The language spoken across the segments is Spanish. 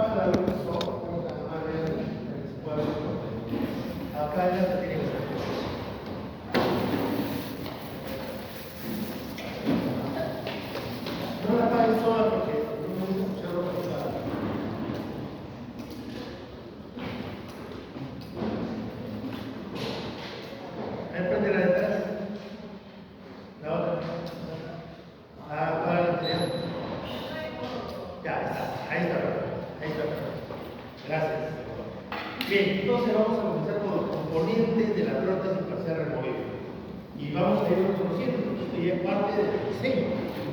para lo que son, acá ya se tiene que ser. No la paguen sola porque no me gusta escucharlo pasar. Ahí prende la de atrás. La otra. Para la anterior. Ya está. Ahí está. Ahí está. Gracias. Bien, entonces vamos a comenzar con los componentes de la prótesis parcial removible. Y vamos a ir conociendo, porque esto ya es parte del diseño.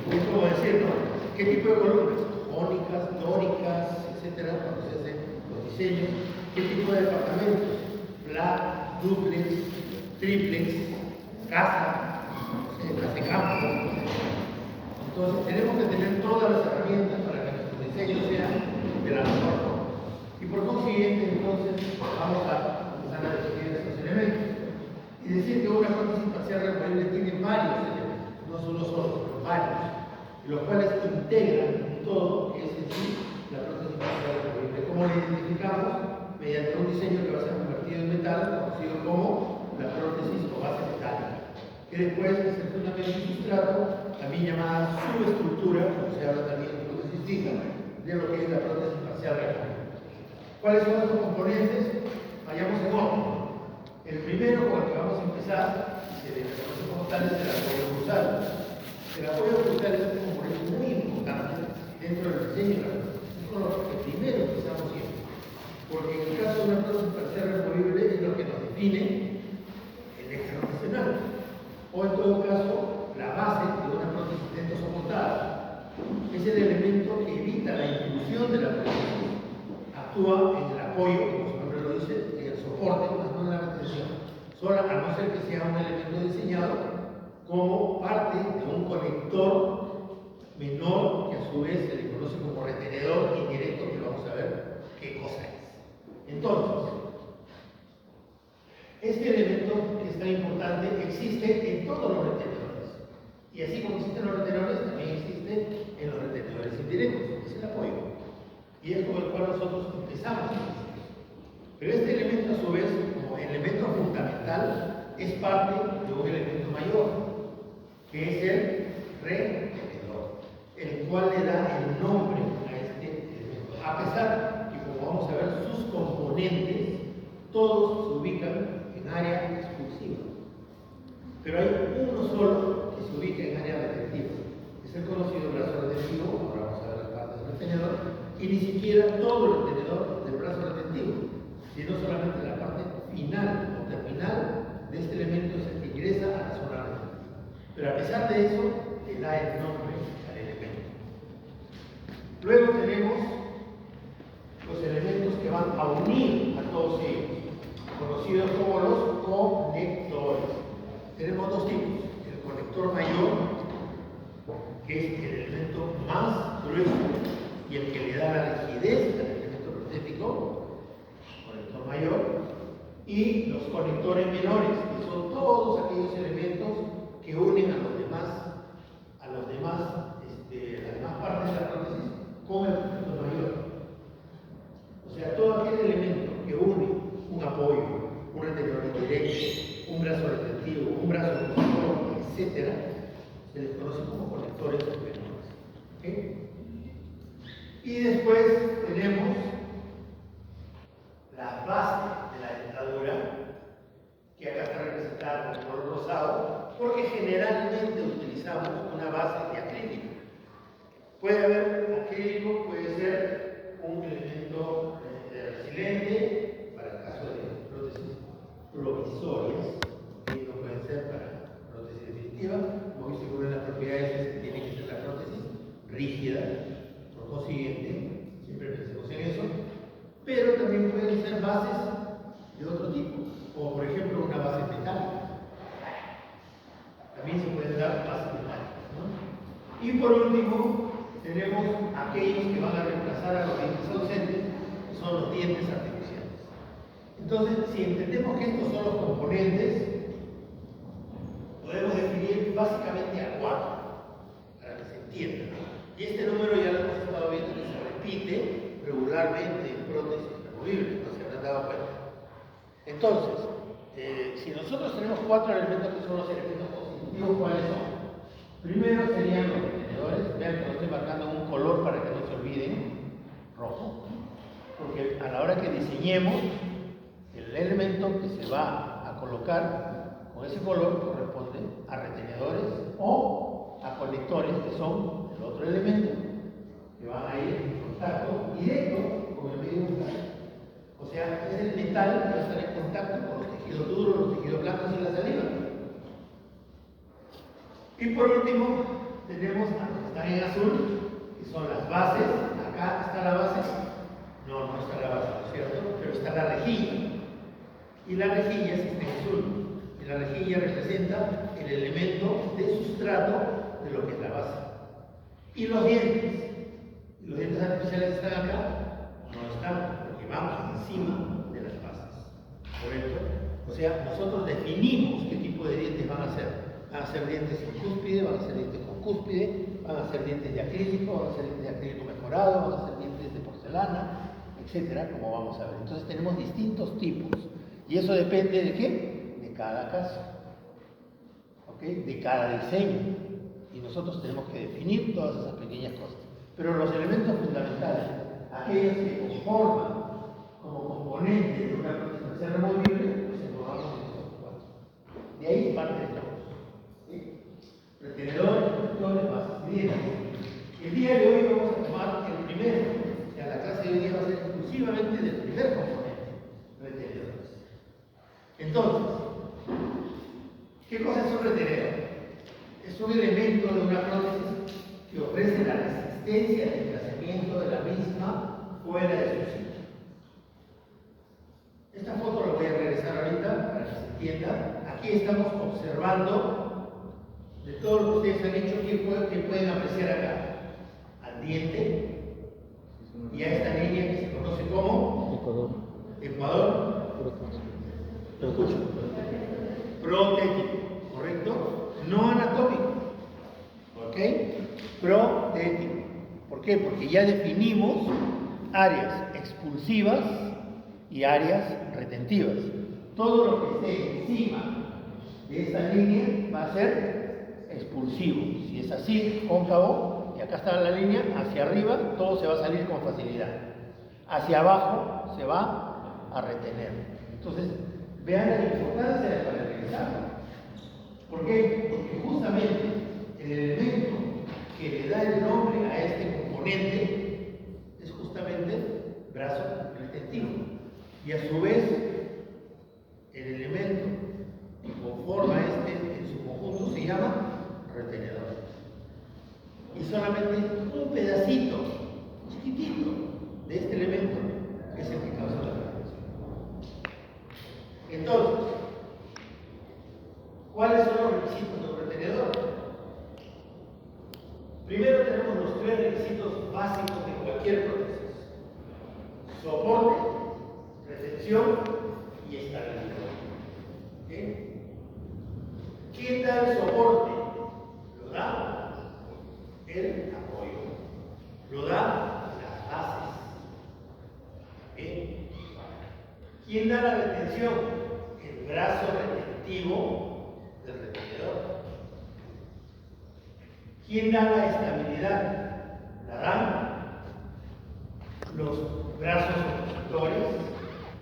Es como decir, ¿no? ¿Qué tipo de columnas? Jónicas, dóricas, etcétera, cuando se hacen los diseños. ¿Qué tipo de departamentos? Flat, duplex, triplex, casa, casa de campo. Entonces tenemos que tener todas las herramientas para que nuestro diseño sea de la mejor forma. Y por consiguiente, entonces, vamos a empezar a definir estos elementos. Y decir que una prótesis parcial removible tiene varios elementos, no solo sino varios, los cuales integran todo que es en sí la prótesis parcial removible. ¿Cómo lo identificamos? Mediante un diseño que va a ser convertido en metal, conocido como la prótesis o base metálica, que después se fundamenta en un sustrato, también llamada subestructura, como se habla también en prótesis fija, de lo que es la prótesis parcial removible. ¿Cuáles son los componentes? Vayamos en orden. El primero con el que vamos a empezar, se le conoce como tal, es el apoyo cruzado. El apoyo cruzado es un componente muy importante dentro del diseño de la prótesis. Es con lo que primero empezamos siempre. Porque en el caso de una prótesis parcial removible es lo que nos define el eje rotacional. O en todo caso, la base de una prótesis dentosoportada. Es el elemento que evita la intrusión de la prótesis. Actúa en el apoyo, como su nombre lo dice, en el soporte, más no en la retención. Solo a no ser que sea un elemento diseñado como parte de un conector menor, que a su vez se le conoce como retenedor indirecto, que vamos a ver qué cosa es. Entonces, este elemento que es tan importante existe en todos los retenedores. Y así como existen los retenedores, también existe en los retenedores indirectos, es el apoyo. Y es con el cual nosotros empezamos. Pero este elemento, a su vez, como elemento fundamental, es parte de un elemento mayor, que es el retenedor, el cual le da el nombre a este elemento. A pesar que, como vamos a ver, sus componentes, todos se ubican en área exclusiva. Pero hay uno solo que se ubica en área retentiva. Es el conocido brazo retentivo, ahora vamos a ver las partes del retenedor. Y ni siquiera todo el retenedor del brazo retentivo, sino solamente la parte final o terminal de este elemento es el que ingresa a la zona retentiva. Pero a pesar de eso, le da el nombre al elemento. Luego tenemos los elementos que van a unir a todos ellos, conocidos como los conectores. Tenemos dos tipos: el conector mayor, que es el elemento más grueso y el que le da la rigidez al elemento prostético, conector mayor, y los conectores menores, que son todos aquellos elementos que unen a las demás partes de la prótesis con el conector mayor. O sea, todo aquel elemento que une un apoyo, un retenedor indirecto, un brazo retentivo, un brazo opositor, etc., se les conoce como conectores menores. ¿Okay? Y después tenemos la base de la dentadura, que acá está representada con color rosado, porque generalmente utilizamos una base de acrílico. Puede haber acrílico, puede ser un elemento resiliente, para el caso de prótesis provisorias, que no pueden ser para prótesis definitiva. Como visto, una de las propiedades es que tiene que ser la prótesis rígida. Por consiguiente, siempre pensemos en eso, pero también pueden ser bases de otro tipo, como por ejemplo una base metálica. También se pueden dar bases metálicas, ¿no? Y por último, tenemos aquellos que van a reemplazar a los dientes ausentes, que son los dientes artificiales. Entonces, si entendemos que estos son los componentes, podemos definir básicamente a 4, para que se entienda. Y este número ya lo hemos estado viendo que se repite regularmente regularmente en prótesis removibles, no se habrán dado cuenta. Entonces, si nosotros tenemos 4 elementos que son los elementos constitutivos, ¿cuáles son? Primero serían los retenedores. Vean que lo estoy marcando en un color para que no se olviden, rojo, porque a la hora que diseñemos, el elemento que se va a colocar con ese color corresponde a retenedores o a conectores, que son el otro elemento, que van a ir en contacto directo con el medio bucal. O sea, es el metal que va a estar en contacto con los tejidos duros, los tejidos blandos y la saliva. Y por último, tenemos a los que están en azul, que son las bases. Acá está la base. No, no está la base, ¿no es cierto? Pero está la rejilla. Y la rejilla sí está en azul. Y la rejilla representa el elemento de sustrato de lo que es la base. Y los dientes. ¿Y los dientes artificiales están acá? No están, porque vamos encima de las bases. ¿Correcto? O sea, nosotros definimos qué tipo de dientes van a ser. Van a ser dientes sin cúspide, van a ser dientes con cúspide, van a ser dientes de acrílico, van a ser dientes de acrílico mejorado, van a ser dientes de porcelana, etcétera, como vamos a ver. Entonces tenemos distintos tipos. Y eso depende de qué? De cada caso. ¿Ok? De cada diseño. Y nosotros tenemos que definir todas esas pequeñas cosas. Pero los elementos fundamentales, aquellos que conforman como componente de una prótesis facial removible, pues englobamos en estos 4. De ahí parte de todo. ¿Sí? Retenedores, conectores, bases y dientes. El día de hoy vamos a tomar el primero. O sea, la clase de hoy día va a ser exclusivamente del primer componente, retenedores. Entonces, ¿qué cosa es un retenedor? Es un elemento de una prótesis que ofrece la resistencia de desplazamiento de la misma fuera de su sitio. Esta foto la voy a regresar ahorita para que se entienda. Aquí estamos observando de todo lo que ustedes han hecho, ¿qué pueden apreciar acá? Al diente y a esta línea que se conoce como Ecuador. ¿Lo escucho? Protético, ¿correcto? No anatómico. ¿Ok? Protético. ¿Por qué? Porque ya definimos áreas expulsivas y áreas retentivas. Todo lo que esté encima de esta línea va a ser expulsivo. Si es así, cóncavo, y acá está la línea, hacia arriba todo se va a salir con facilidad. Hacia abajo se va a retener. Entonces, vean la importancia de parametrizarlo. ¿Por qué? Porque justamente el elemento que le da el nombre a este componente es justamente brazo retentivo. Y a su vez, el elemento que conforma en su conjunto se llama retenedor. Y solamente un pedacito chiquitito de este elemento es el que causa la retención. Entonces, ¿cuáles son los requisitos de un retenedor? Primero tenemos los 3 requisitos básicos de cualquier prótesis: soporte, retención y estabilidad. ¿Okay? ¿Qué da el soporte? Lo da el apoyo, lo da las bases. ¿Okay? ¿Quién da la retención? El brazo retentivo del retenedor. ¿Quién da la estabilidad? La dan los brazos opositores,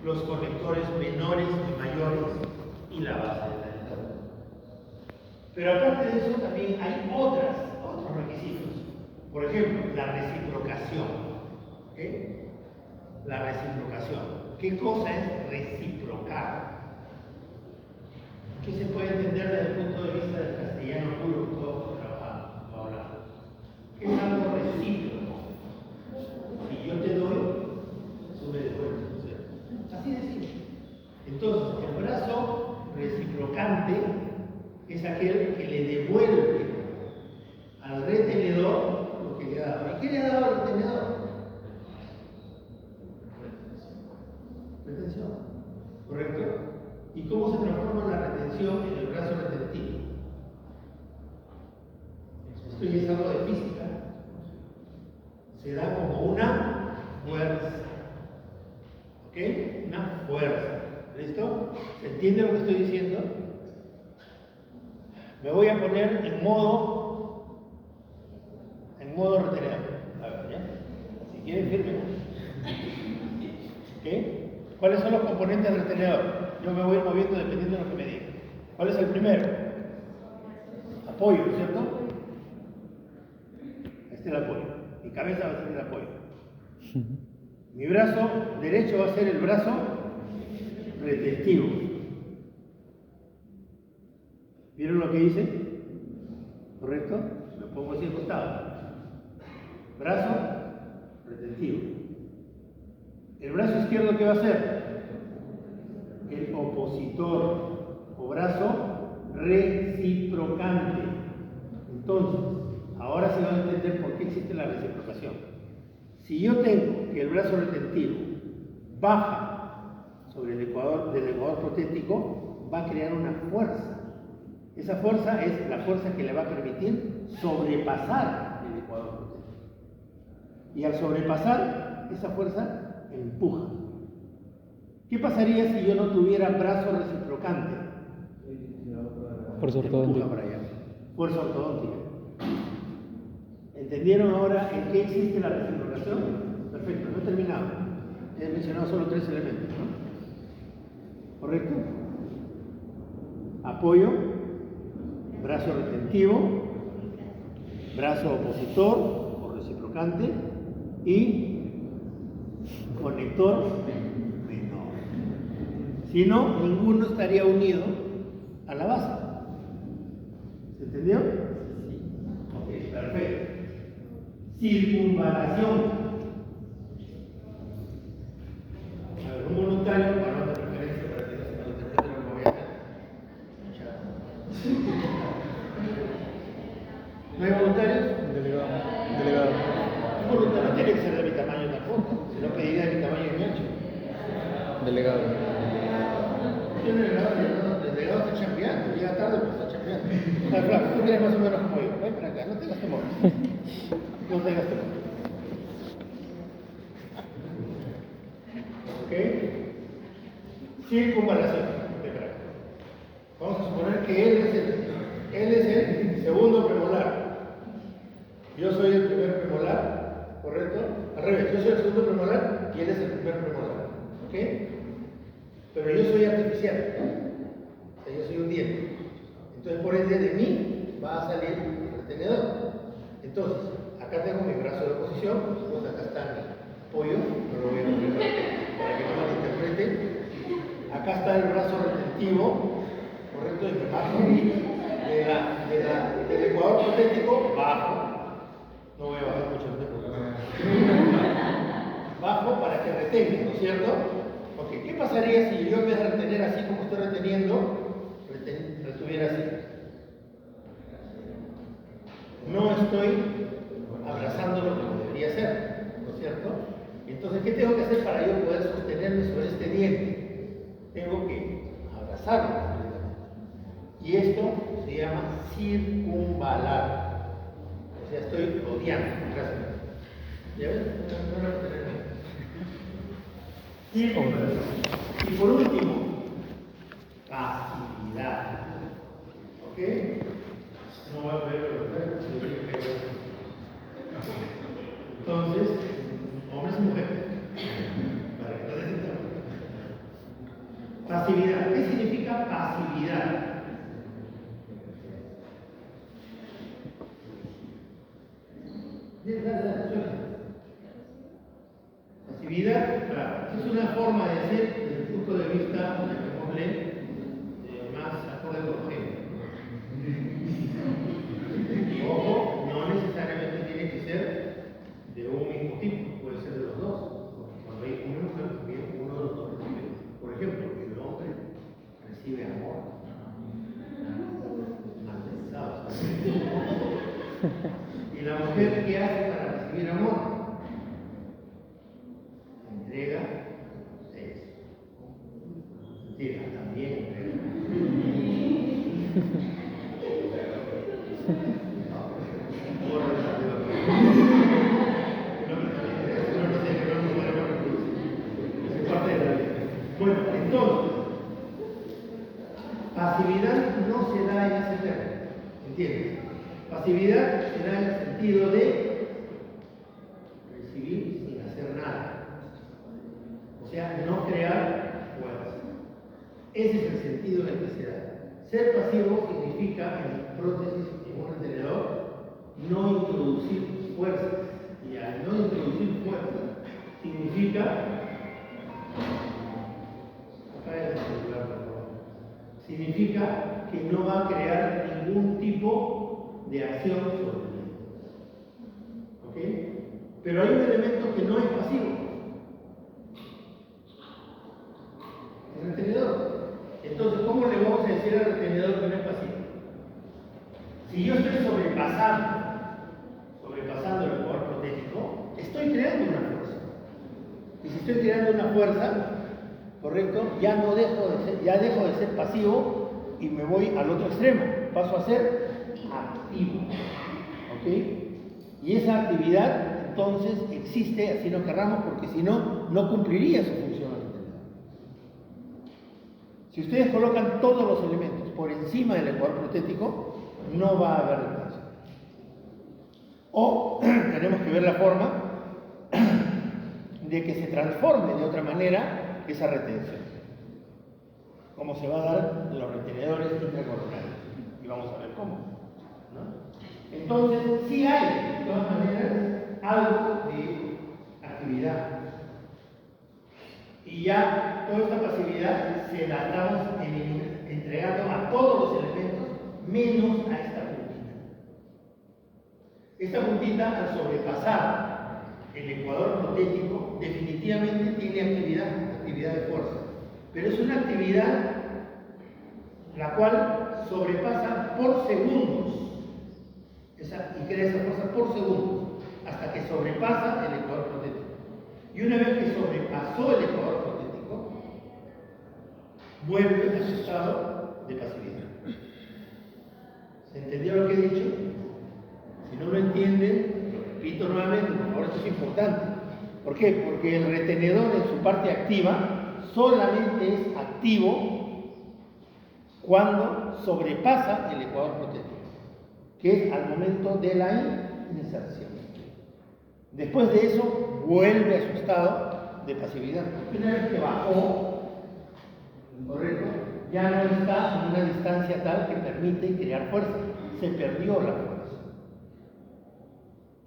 los conectores menores y mayores y la base de la dentadura. Pero aparte de eso también hay otros requisitos. Por ejemplo, la reciprocación. ¿Okay? La reciprocación. ¿Qué cosa es reciprocar? ¿Qué se puede entender desde el punto de vista del castellano puro que todos trabajamos ahora? ¿Qué es algo recíproco? Si yo te doy, tú me devuelves. Así de simple. Entonces, el brazo reciprocante es aquel que le devuelve al retenedor lo que le ha dado. ¿Y qué le ha dado al retenedor? Retención. ¿Correcto? ¿Y cómo se transforma la retención en el brazo retentivo? Esto ya es algo de física. Se da como una fuerza. ¿Ok? Una fuerza. ¿Listo? ¿Se entiende lo que estoy diciendo? Me voy a poner en modo retenedor. A ver, ¿ya? Si quieren, firme. ¿Ok? ¿Cuáles son los componentes del retenedor? Yo me voy a ir moviendo dependiendo de lo que me diga. ¿Cuál es el primero? Apoyo, ¿cierto? Este es el apoyo. Mi cabeza va a ser el apoyo. Mi brazo derecho va a ser el brazo retentivo. ¿Vieron lo que hice? ¿Correcto? Me pongo así acostado. Brazo retentivo. El brazo izquierdo, ¿qué va a hacer? El opositor o brazo reciprocante. Entonces, ahora se van a entender por qué existe la reciprocación. Si yo tengo que el brazo retentivo baja sobre el ecuador del ecuador protético, va a crear una fuerza. Esa fuerza es la fuerza que le va a permitir sobrepasar el ecuador protético. Y al sobrepasar, esa fuerza empuja. ¿Qué pasaría si yo no tuviera brazo reciprocante? Fuerza ortodóntica. Empuja para allá. Fuerza ortodóntica. ¿Entendieron ahora en qué existe la reciprocación? Perfecto, no he terminado. He mencionado solo 3 elementos, ¿no? ¿Correcto? Apoyo, brazo retentivo, brazo opositor o reciprocante y conector menor. Si no, ninguno estaría unido a la base. ¿Se entendió? Ok, perfecto. Circunvalación. A ver, un voluntario, para de preferencia, para que no se malinterprete lo que voy a hacer. ¿No hay voluntarios? Delegado. Un voluntario no tiene que ser de mi tamaño tampoco, si no pediría de mi tamaño y mi ancho. Delegado. Yo el delegado está chambeando, llega tarde pero está chambeando. Ah, Flaco, tú tienes más o menos como yo. Ven para acá, no tengas temor. No tengas temor. ¿Ok? Circunvalación. Ven para acá. Vamos a suponer que él es el segundo premolar. Yo soy el primer premolar, ¿correcto? Al revés, yo soy el segundo premolar y él es el primer premolar. ¿Ok? Pero yo soy artificial. O sea, yo soy un diente. Entonces, por ende, de mí va a salir el retenedor. Entonces, acá tengo mi brazo de oposición, pues acá está mi apoyo, no lo voy a poner para que no malinterpreten. Acá está el brazo retentivo, ¿correcto? Y me bajo del ecuador protético, bajo. No voy a bajar mucho, no te preocupes. Bajo para que retenga, ¿no es cierto? Ok, ¿qué pasaría si yo en vez de retener así como estoy reteniendo, retuviera así? No estoy abrazándolo como debería ser, ¿no es cierto? Entonces, ¿qué tengo que hacer para yo poder sostenerme sobre este diente? Tengo que abrazarlo. Y esto se llama circunvalar. O sea, estoy rodeando. Gracias. ¿Ya ves? No lo voy a tener bien. Circunvalación. Y por último, pasividad. ¿Ok? No voy a poder ver. Entonces, hombres y mujeres. Para que no desentamos. Pasividad. ¿Qué significa pasividad? Pasividad, claro, es una forma de decir desde el punto de vista, llamémosle, más acorde con el género. Ojo, no necesariamente tiene que ser de un mismo tipo, puede ser de los dos. Cuando hay una mujer, también uno de los dos recibe. Por ejemplo, el hombre recibe amor. Mal pensado. ¿Y la mujer qué hace para recibir amor? Entrega sexo. Mentira, también entrega. No Bueno, entonces, pasividad no se da en ese término, ¿entiendes? Pasividad se da en el sentido de recibir sin hacer nada. O sea, no crear fuerza. Ese es el sentido en el que se da. Ser pasivo significa, en prótesis, en un retenedor, no introducir fuerzas. Y al no introducir fuerzas, significa. Acá hay el celular, por favor. Significa que no va a crear ningún tipo de acción sobre él. ¿Ok? Pero hay un elemento que no es pasivo. El retenedor. Entonces, ¿cómo le vamos a decir al retenedor que no es pasivo? Si yo estoy sobrepasando el poder protético, estoy creando una fuerza. Y si estoy creando una fuerza, ¿correcto? Ya dejo de ser pasivo y me voy al otro extremo. Paso a ser activo. ¿Ok? Y esa actividad, entonces, existe, así no querramos, porque si no, no cumpliría su función. Si ustedes colocan todos los elementos por encima del ecuador protético, no va a haber retención. O tenemos que ver la forma de que se transforme de otra manera esa retención. Como se va a dar en los retenedores intracoronarios. Y vamos a ver cómo, ¿no? Entonces, sí hay, de todas maneras, algo de actividad. Y ya toda esta pasividad se la estamos entregando a todos los elementos, menos a esta puntita. Esta puntita, al sobrepasar el ecuador protético, definitivamente tiene actividad de fuerza. Pero es una actividad la cual sobrepasa por segundos. Y crea esa fuerza por segundos, hasta que sobrepasa el ecuador protético. Y una vez que sobrepasó el ecuador protético, vuelve a su estado de pasividad. ¿Se entendió lo que he dicho? Si no lo entienden, lo repito nuevamente, por favor, esto es importante. ¿Por qué? Porque el retenedor en su parte activa solamente es activo cuando sobrepasa el ecuador protético, que es al momento de la inserción. Después de eso, vuelve a su estado de pasividad. Una vez que bajó, ¿correcto? Ya no está en una distancia tal que permite crear fuerza. Se perdió la fuerza.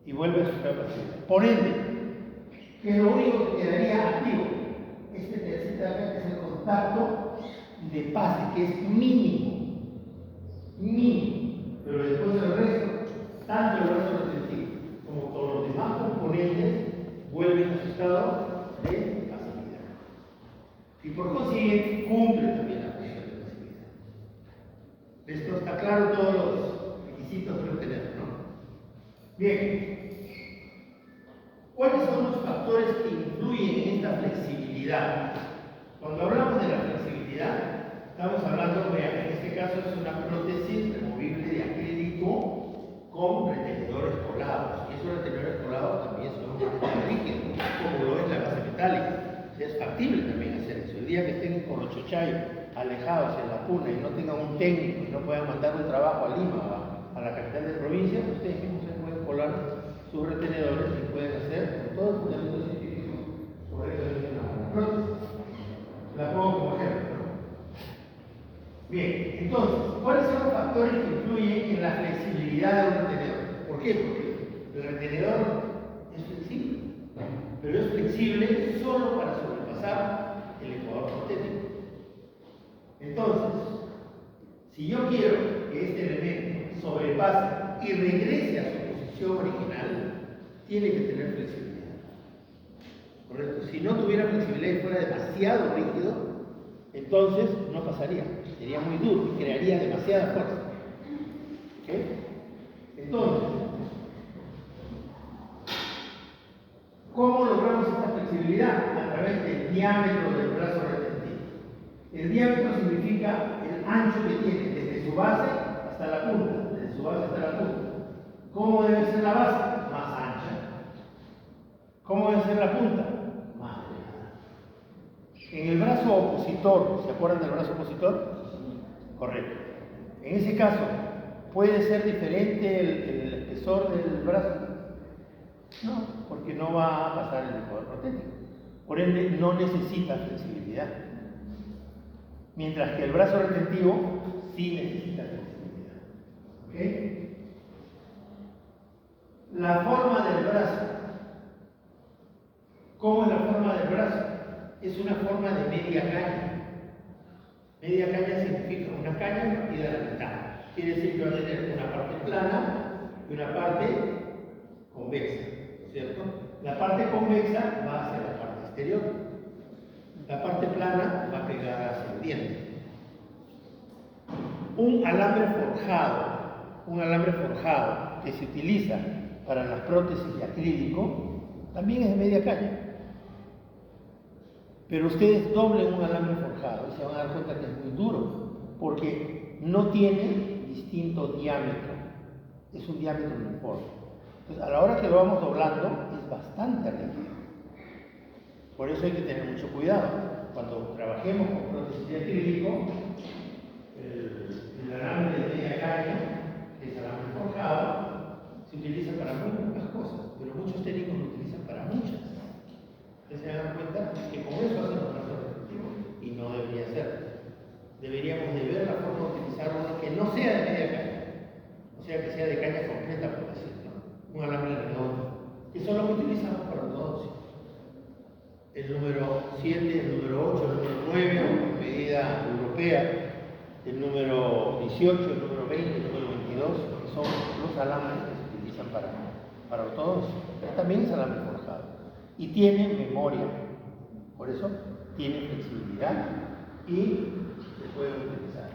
Y vuelve a su estado de pasividad. Por ende, que es lo único que quedaría activo. Este tercero acá, que es el contacto de pase, que es mínimo. Mínimo. Pero después del resto, tanto el brazo retentivo como todos los demás componentes vuelven a su estado de pasividad. Y por consiguiente, cumple también la función de pasividad. Esto está claro, todos los requisitos que lo tenemos, ¿no? Bien. ¿Cuáles son los factores que influyen en esta flexibilidad? Cuando hablamos de la flexibilidad, estamos hablando, vean, en este caso es una prótesis removible de acrílico con retenedores colados. Y esos retenedores colados también son rígidos, como lo es la base metálica. O sea, es factible también hacer eso. El día que estén con los chochayos alejados en la puna y no tengan un técnico y no puedan mandar un trabajo a Lima o a la capital de provincia, ustedes mismos se pueden colar sus retenedores y pueden hacer con todo el fundamento científico correctamente una prótesis. La pongo como ejemplo, ¿no? Bien, entonces, ¿cuáles son los factores que influyen en la flexibilidad de un retenedor? ¿Por qué? Porque el retenedor es flexible, pero es flexible solo para sobrepasar el ecuador protético. Entonces, si yo quiero que este elemento sobrepase y regrese a su posición original, tiene que tener flexibilidad. ¿Correcto? Si no tuviera flexibilidad y fuera demasiado rígido, entonces no pasaría, sería muy duro y crearía demasiada fuerza. ¿Ok? Entonces, ¿cómo logramos esta flexibilidad? A través del diámetro del brazo retentivo. El diámetro significa el ancho que tiene desde su base hasta la punta. Desde su base hasta la punta. ¿Cómo debe ser la base? Más ancha. ¿Cómo debe ser la punta? Más delgada. En el brazo opositor, ¿se acuerdan del brazo opositor? Correcto. En ese caso, ¿puede ser diferente el espesor del brazo? No, porque no va a pasar el ecuador protético. Por ende, no necesita flexibilidad. Mientras que el brazo retentivo sí necesita flexibilidad. ¿Ok? La forma del brazo. ¿Cómo es la forma del brazo? Es una forma de media caña. Media caña significa una caña partida a la mitad. Quiere decir que va a tener una parte plana y una parte convexa, ¿no es cierto? La parte convexa va hacia la parte exterior. La parte plana va pegada hacia el diente. Un alambre forjado que se utiliza para las prótesis de acrílico también es de media caña. Pero ustedes doblen un alambre forjado y se van a dar cuenta que es muy duro, porque no tiene distinto diámetro, es un diámetro uniforme. Entonces, a la hora que lo vamos doblando, es bastante rígido. Por eso hay que tener mucho cuidado. Cuando trabajemos con prótesis de acrílico, el alambre de media caña, que es alambre forjado, se utiliza para muy pocas cosas, pero muchos técnicos lo utilizan para muchas. Ustedes se dan cuenta que con eso hacen los brazos respectivos y no debería ser. Deberíamos de ver la forma de utilizar uno que no sea de media caña, o sea que sea de caña completa, por decirlo, un alambre redondo, que son los que utilizamos para ortodoncia. El número 7, el número 8, el número 9, o medida europea, el número 18, el número 20, el número 22, que son los alambres que se utilizan para ortodoncia. También es alambre forjado. Y tiene memoria, por eso tiene flexibilidad y se puede utilizar.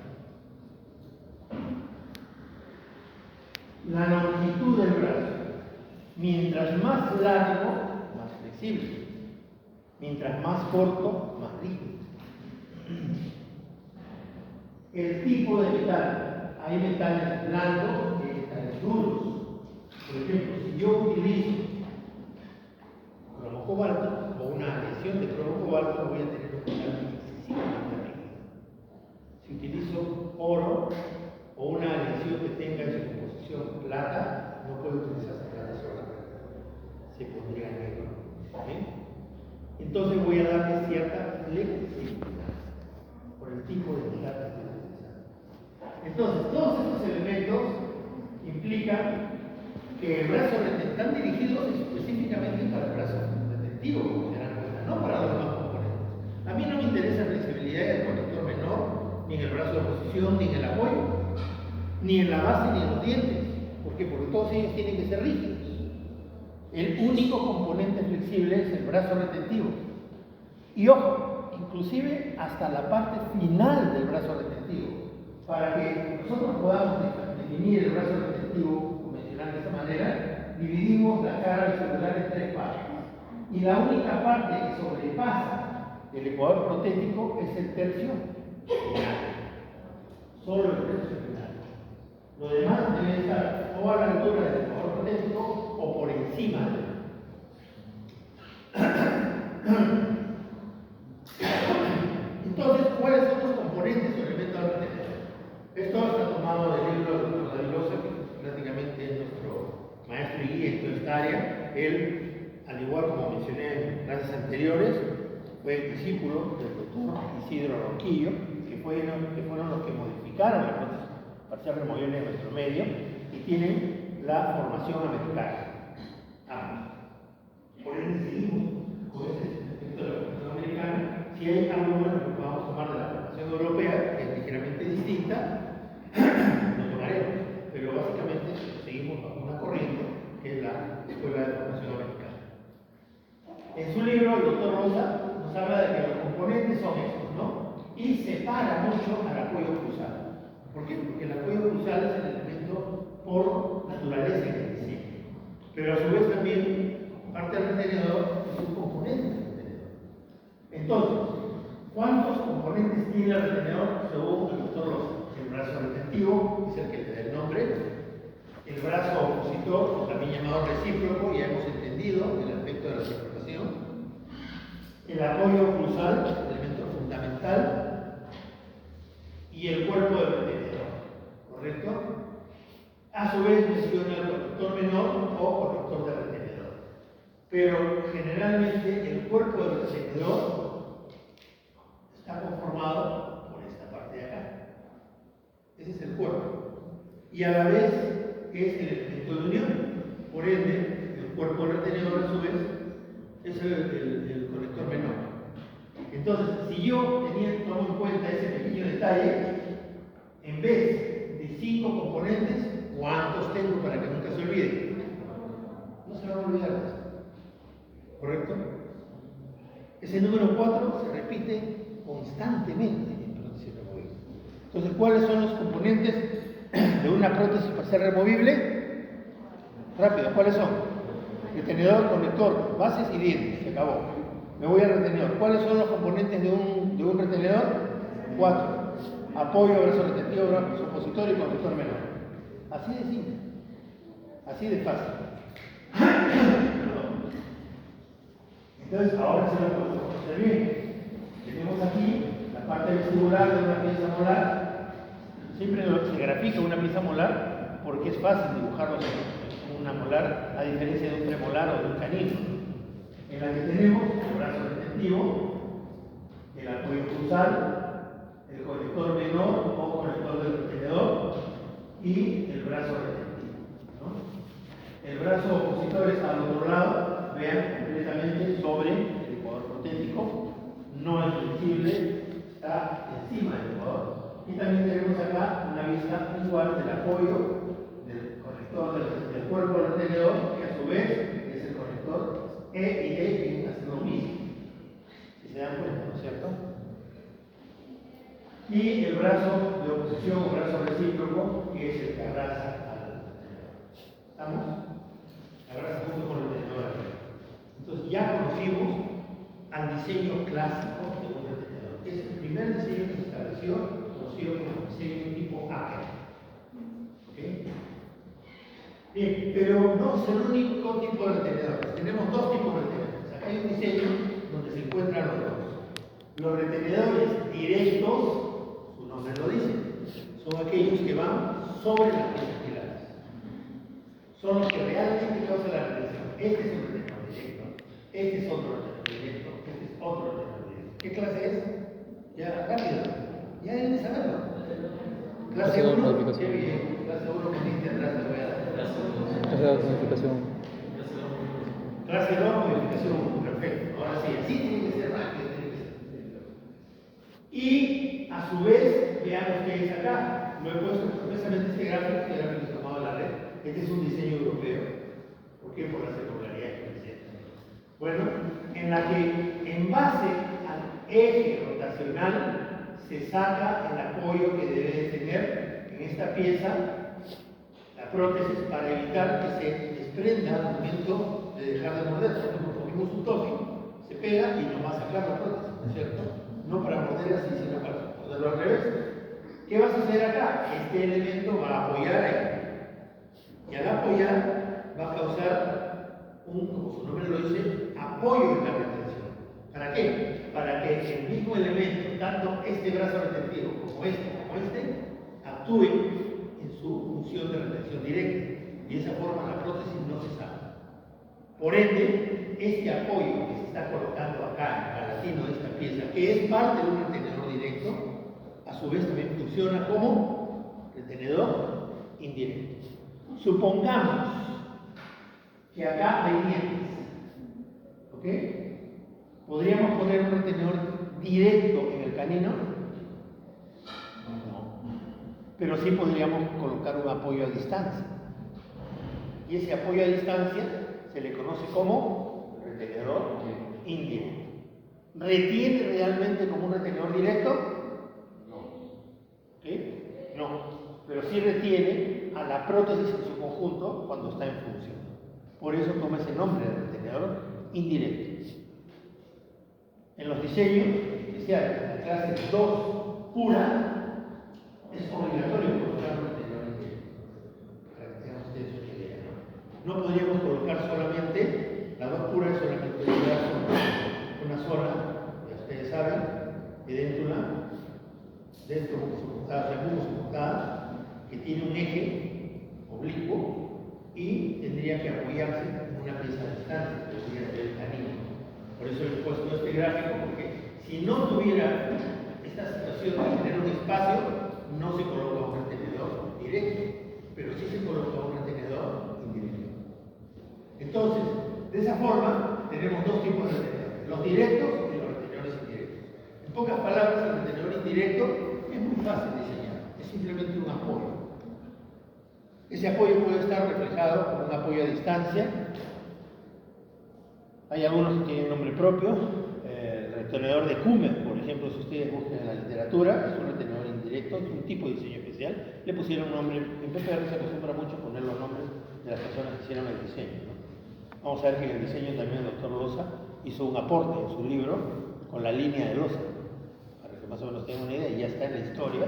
La longitud del brazo, mientras más largo, más flexible, mientras más corto, más rígido. El tipo de metal, hay metales blandos y metales duros. Por ejemplo, si yo utilizo cromo cobalto o una aleación de cromo cobalto, voy a tener un metal excesivamente rígido. Si utilizo oro o una aleación que tenga en su composición plata, no puedo utilizar plata sola, se pondría negro. ¿Okay? Entonces voy a darle cierta flexibilidad por el tipo de metal que estoy utilizando. Entonces, todos estos elementos implican que el brazo están dirigidos específicamente para el brazo retentivo, como se dan cuenta, no para los demás componentes. A mí no me interesa la flexibilidad del conector menor, ni en el brazo de oposición, ni en el apoyo, ni en la base, ni en los dientes. ¿Por qué? Porque todos ellos tienen que ser rígidos. El único componente flexible es el brazo retentivo. Y ojo, inclusive hasta la parte final del brazo retentivo. Para que nosotros podamos definir el brazo retentivo convencional de esta manera, dividimos la cara celular en tres partes. Y la única parte que sobrepasa el ecuador protético es el tercio final. Solo el tercio final. Lo demás debe estar o a la altura del ecuador protético o por encima de él. Entonces, ¿cuáles son los componentes o elementos del retenedor? Esto está tomado del libro de Dr. Davilosa, que prácticamente es nuestro maestro y guía en toda esta área. Él, al igual como mencioné en clases anteriores, fue el discípulo del doctor Isidro Ronquillo, que fueron los que modificaron la prótesis parcial removible en nuestro medio y tienen la formación americana. Por eso decidimos, con este aspecto de la formación americana, si hay algo bueno que podamos tomar de la formación europea, que es ligeramente distinta, lo tomaremos. Pero básicamente seguimos bajo una corriente, que es la Escuela de Formación Americana. En su libro, el doctor Rosa nos habla de que los componentes son estos, ¿no? Y separa mucho al apoyo cruzado. ¿Por qué? Porque el apoyo cruzado es el elemento por naturaleza que diseño. Pero a su vez también, parte del retenedor, es un componente del retenedor. Entonces, ¿cuántos componentes tiene el retenedor según el doctor Rosa? El brazo retentivo, es el que le da el nombre. El brazo opositor, o también llamado recíproco, ya hemos entendido el aspecto de la separación. El apoyo cruzal, el elemento menor o conector de retenedor. Pero generalmente el cuerpo del retenedor está conformado por esta parte de acá. Ese es el cuerpo. Y a la vez es el elemento de unión. Por ende, el cuerpo del retenedor a su vez es el conector menor. Entonces, si yo tomo en cuenta ese pequeño detalle, en vez de 5 componentes, ¿cuántos tengo para que nunca se olvide? No se van a olvidar de esto. ¿Correcto? Ese número 4 se repite constantemente en prótesis removible. Entonces, ¿cuáles son los componentes de una prótesis para ser removible? Rápido, ¿cuáles son? Retenedor, conector, bases y dientes. Se acabó. Me voy al retenedor. ¿Cuáles son los componentes de un retenedor? 4. Apoyo, brazo retentivo, brazo opositor y conector menor. Así de simple. Así de fácil. Entonces, ahora sí lo podemos hacer bien. Tenemos aquí la parte vestibular de una pieza molar. Siempre se grafica una pieza molar porque es fácil dibujarlo como una molar, a diferencia de un premolar o de un canino, en la que tenemos el brazo retentivo, el apoyo cruzal, el conector menor o conector del retenedor y el brazo retentivo, ¿no? El brazo opositor está al otro lado, vean, completamente sobre el ecuador protético, no es visible, está encima del ecuador. Y también tenemos acá una vista igual del apoyo del conector del cuerpo del retenedor, que a su vez es el conector E y D, que hacen lo mismo. Si se dan cuenta, ¿no es cierto? Y el brazo de oposición o brazo recíproco, que es el que abraza al retenedor. ¿Estamos? Abraza junto con el retenedor. Entonces ya conocimos al diseño clásico de un retenedor. Es el primer diseño que se estableció, conocido como diseño tipo Acker. ¿Okay? Bien, pero no es el único tipo de retenedores. Tenemos dos tipos de retenedores. Acá hay un diseño donde se encuentran los dos. Los retenedores directos, su nombre lo dice, son aquellos que van sobre las piezas pilares. Son los que realmente causan la retención. Este es un retenedor directo, este es otro retenedor directo, este es otro retenedor directo. ¿Qué clase es? Ya, rápido. Ya deben saberlo. Clase 1, qué bien. Clase 1 con línea atrás te voy a dar. Clase 2, modificación. Clase 2, modificación 1. Perfecto. Ahora sí, así tiene que ser rápido. Y a su vez, vean ustedes acá. Lo he puesto precisamente este gráfico que tomado de la red. Este es un diseño europeo. ¿Por qué? Por las irregularidades que presenta. Bueno, en la que en base al eje rotacional se saca el apoyo que debe tener en esta pieza la prótesis para evitar que se desprenda al momento de dejar de morder. Por ejemplo, cogimos un toque, se pega y nos va a sacar la prótesis, ¿no es cierto? No para morder así, sino para morderlo al revés. ¿Qué va a suceder acá? Este elemento va a apoyar ahí. Y al apoyar va a causar como su nombre lo dice, apoyo en la retención. ¿Para qué? Para que el mismo elemento, tanto este brazo retentivo como este, actúe en su función de retención directa. Y de esa forma la prótesis no se salva. Por ende, este apoyo que se está colocando acá en el palatino de esta pieza, que es parte de un retenedor directo, a su vez también funciona como retenedor indirecto. Supongamos que acá hay dientes, ¿ok? ¿Podríamos poner un retenedor directo en el canino? No. Pero sí podríamos colocar un apoyo a distancia. Y ese apoyo a distancia se le conoce como retenedor indirecto. ¿Retiene realmente como un retenedor directo? No. ¿Ok? No. Pero sí retiene a la prótesis en su conjunto cuando está en función. Por eso toma ese nombre de retenedor indirecto. En los diseños especiales, en la clase 2 pura, es obligatorio colocar un retenedor indirecto. Para que tengan ustedes una idea, ¿no? No podríamos colocar solamente, la 2 pura es solamente una zona, ya ustedes saben, edéntula, dentro de su portada, que tiene un eje oblicuo y tendría que apoyarse en una pieza de distancia, que podría ser el canino. Por eso he puesto este gráfico, porque si no tuviera esta situación de tener un espacio, no se coloca un retenedor directo, pero sí se coloca un retenedor indirecto. Entonces, de esa forma, tenemos dos tipos de retenedores, los directos y los retenedores indirectos. En pocas palabras, el retenedor indirecto es muy fácil de diseñar, es simplemente un apoyo. Ese apoyo puede estar reflejado como un apoyo a distancia. Hay algunos que tienen nombre propio. El retenedor de Kummer, por ejemplo, si ustedes buscan en la literatura, es un retenedor indirecto, es un tipo de diseño especial. Le pusieron un nombre, en PPR se acostumbra mucho a poner los nombres de las personas que hicieron el diseño, ¿no? Vamos a ver que en el diseño también el doctor Loza hizo un aporte en su libro con la línea de Loza, para que más o menos tengan una idea, y ya está en la historia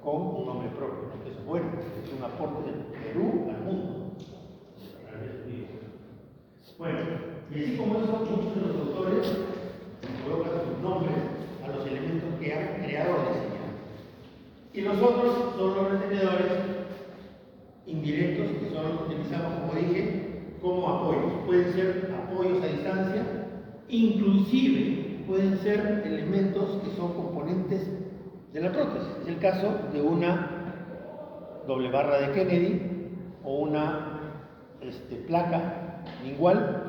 con un nombre propio, ¿no? Que es bueno, es un aporte del Perú al mundo. Bueno, y así como eso, muchos de los autores colocan sus nombres a los elementos que han creado o diseñado. Y los otros son los retenedores indirectos, que son los que utilizamos, como dije, como apoyos. Pueden ser apoyos a distancia, inclusive pueden ser elementos que son componentes de la prótesis. Es el caso de una doble barra de Kennedy o una placa lingual,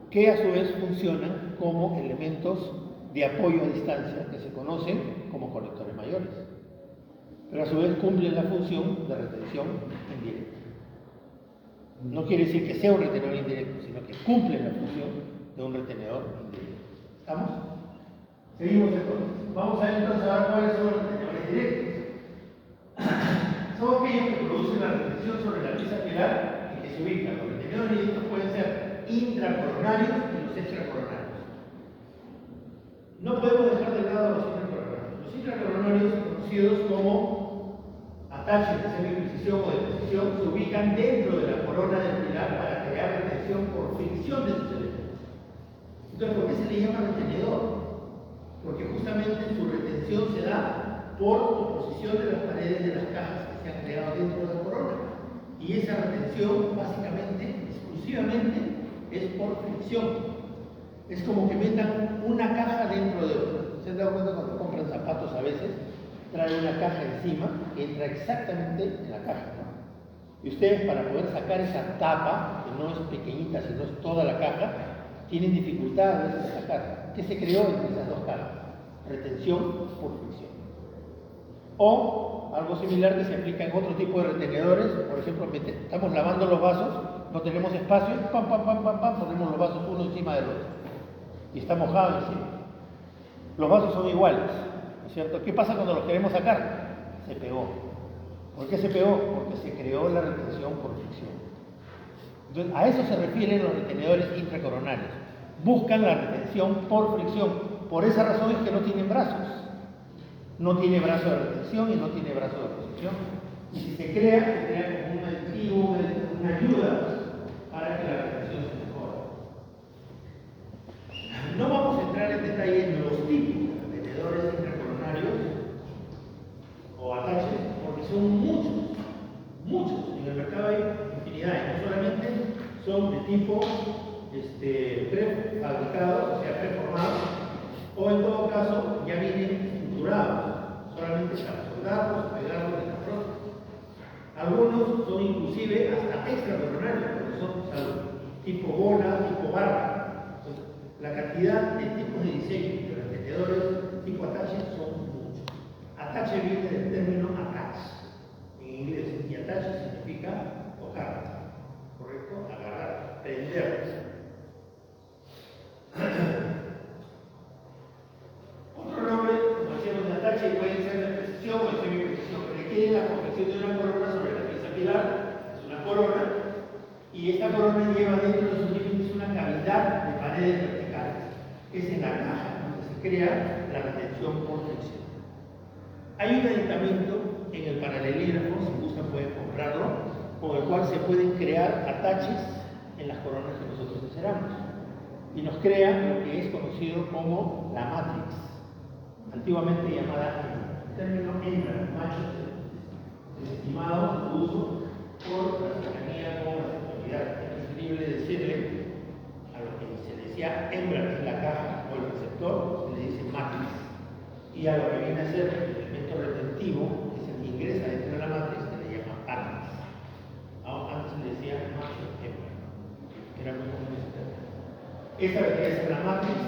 que a su vez funcionan como elementos de apoyo a distancia que se conocen como conectores mayores, pero a su vez cumplen la función de retención indirecta. No quiere decir que sea un retenedor indirecto, sino que cumplen la función de un retenedor indirecto. ¿Estamos? Seguimos entonces. Vamos a ver entonces ahora cuáles son los retenedores directos. Son aquellos que producen la retención sobre la pieza pilar en que se ubican. Los retenedores directos pueden ser intracoronarios y los extracoronarios. No podemos dejar de lado a los intracoronarios. Los intracoronarios, conocidos como ataches de semiprecisión o de precisión, se ubican dentro de la corona del pilar para crear retención por fricción de sus elementos. Entonces, ¿por qué se le llama retenedor? Porque justamente su retención se da por oposición de las paredes de las cajas que se han creado dentro de la corona. Y esa retención, básicamente, exclusivamente, es por fricción. Es como que metan una caja dentro de otra. ¿Se han dado cuenta cuando compran zapatos a veces? Trae una caja encima que entra exactamente en la caja, ¿no? Y ustedes, para poder sacar esa tapa, que no es pequeñita, sino es toda la caja, tienen dificultades de sacar. ¿Qué se creó entre esas dos cajas? Retención por fricción. O algo similar que se aplica en otro tipo de retenedores. Por ejemplo, estamos lavando los vasos, no tenemos espacio, pam, pam, pam, pam, pam, ponemos los vasos uno encima del otro. Y está mojado encima. Los vasos son iguales, ¿no es cierto? ¿Qué pasa cuando los queremos sacar? Se pegó. ¿Por qué se pegó? Porque se creó la retención por fricción. Entonces, a eso se refieren los retenedores intracoronarios. Buscan la retención por fricción. Por esa razón es que no tienen brazos. No tiene brazo de retención y no tiene brazo de oposición. Y si se crea como un aditivo, una ayuda para que la retención se mejore. No vamos a entrar en detalle en los tipos de retenedores intracoronarios o ataches, porque son muchos, muchos. En el mercado hay infinidad, y no solamente son de tipo prefabricados, o sea, preformados, o en todo caso ya vienen estructurados, solamente para soldarlos o pegarlos en la prótesis. Algunos son inclusive hasta extracoronarios, porque son tipo bola, tipo barra. Entonces, la cantidad de tipos de diseño de retenedores tipo atache son muchos. Atache viene del término attach en inglés, y atache significa tocar, ¿correcto? Agarrar, prender. Otro nombre, como decíamos, de atache puede ser de precisión o de semiprecisión. Requiere la confección de una corona sobre la pieza pilar, es una corona, y esta corona lleva dentro de sus límites una cavidad de paredes verticales. Es en la caja donde se crea la retención por fricción. Hay un aditamento en el paralelígrafo, si buscan pueden comprarlo, con el cual se pueden crear ataches en las coronas que nosotros enceramos. Y nos crea lo que es conocido como la matrix, antiguamente llamada hembra. El término hembra, macho, desestimado su uso por la cercanía con la sexualidad. olvidar, es preferible decirle a lo que se decía hembra, que es la caja o el receptor, se le dice matriz. Y a lo que viene a ser el elemento retentivo, que es el que ingresa dentro de la matriz, se le llama patrix. Antes se le decía macho hembra. Era muy común este término. Esta vendría a ser la matriz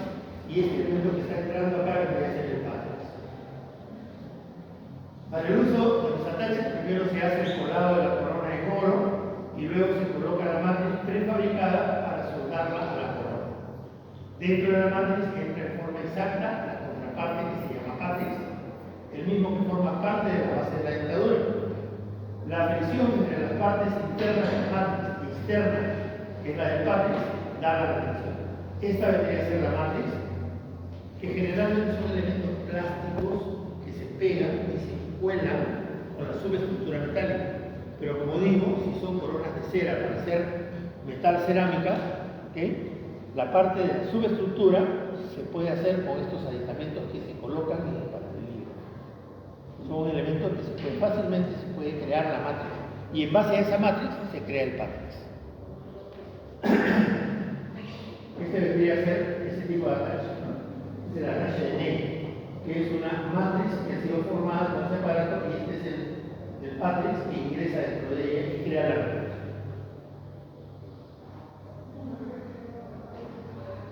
y este elemento que está entrando acá vendría a ser el patrix. Para el uso de los ataches, primero se hace el colado de la corona en oro y luego se coloca la matriz prefabricada para soldarla a la corona. Dentro de la matriz entra en forma exacta la contraparte que se llama patrix, el mismo que forma parte de la base de la dentadura. La fricción entre las partes internas de la matriz y externas, que es la del patrix, da la retención. Esta vendría a ser la matriz, que generalmente son elementos plásticos que se pegan y se cuelan con la subestructura metálica. Pero como digo, si son coronas de cera para hacer metal cerámica, ¿okay? La parte de la subestructura se puede hacer con estos aditamentos que se colocan en el parte del libro. Son elementos que fácilmente se puede crear la matriz. Y en base a esa matriz se crea el patrix. Este vendría a ser ese tipo de atache, ¿no? Este es el atache de Ney, que es una matriz que ha sido formada con este aparato y este es el patrix que ingresa dentro de ella y crea la matriz.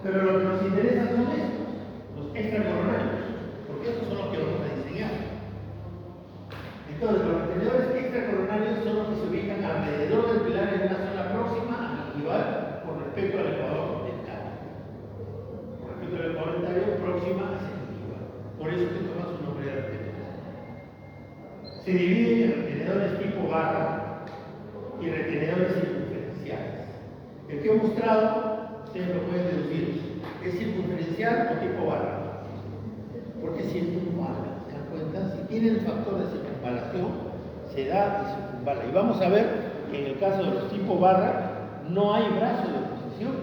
Pero lo que nos interesa son estos, los extracoronarios, porque estos son los que vamos a diseñar. Entonces, los retenedores extracoronarios son los que se ubican alrededor del pilar en una zona próxima a gingival con respecto al ecuador dentario. Con respecto al ecuador dentario, próxima hacia el gingival. Por eso que toma su nombre de retenedores. Se dividen en retenedores tipo barra y retenedores circunferenciales. El que he mostrado, ustedes lo pueden deducir, ¿es circunferencial o tipo barra? Porque si es tipo barra, ¿se dan cuenta? Si tiene el factor de circunvalación, se da y circunvala. Y vamos a ver que en el caso de los tipo barra, no hay brazo de oposición.